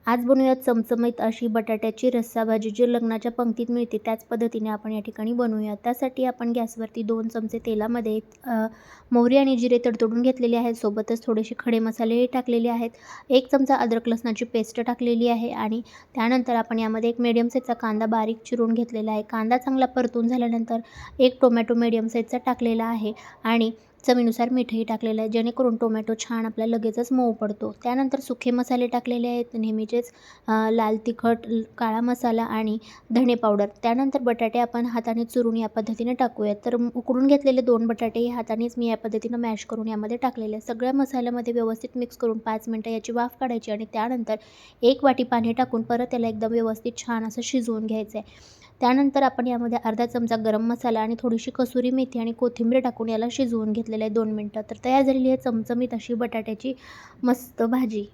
आज बनवूयात चमचमीत अशी बटाट्याची रस्सा भाजी, जी लग्नाच्या पंक्तीत मिळते त्याच पद्धतीने आपण या ठिकाणी बनवूया. त्यासाठी आपण गॅसवरती 2 चमचे तेलामध्ये मोहरी आणि जिरे तडतडून घेतलेले आहेत. सोबतच थोडेसे खडे मसालेही टाकलेले आहेत. 1 चमचा अद्रक लसणाची पेस्ट टाकलेली आहे आणि त्यानंतर आपण यामध्ये एक मीडियम साईजचा कांदा बारीक चिरून घेतलेला आहे. कांदा चांगला परतून झाल्यानंतर 1 टोमॅटो मीडियम साईजचा टाकलेला आहे आणि चवीनुसार मीठही टाकलेलं आहे, जेणेकरून टोमॅटो छान आपला लगेचच मऊ पडतो. त्यानंतर सुखे मसाले टाकलेले आहेत नेहमीचेच, लाल तिखट, काळा मसाला आणि धणे पावडर. त्यानंतर बटाटे आपण हाताने चुरून या पद्धतीने टाकूयात. तर उकडून घेतलेले 2 बटाटे हातानेच मी या पद्धतीनं मॅश करून यामध्ये टाकलेले आहेत. सगळ्या मसाल्यामध्ये व्यवस्थित मिक्स करून 5 मिनिटं याची वाफ काढायची आणि त्यानंतर 1 वाटी पाणी टाकून परत त्याला एकदम व्यवस्थित छान असं शिजवून घ्यायचं आहे. त्यानंतर आपण यामध्ये अर्धा चमचा गरम मसाला आणि थोडीशी कसुरी मेथी आणि कोथिंबीर टाकून याला शिजवून घेतलेलं आहे 2 मिनिटं. तर तयार झालेली आहे चमचमीत अशी बटाट्याची मस्त भाजी.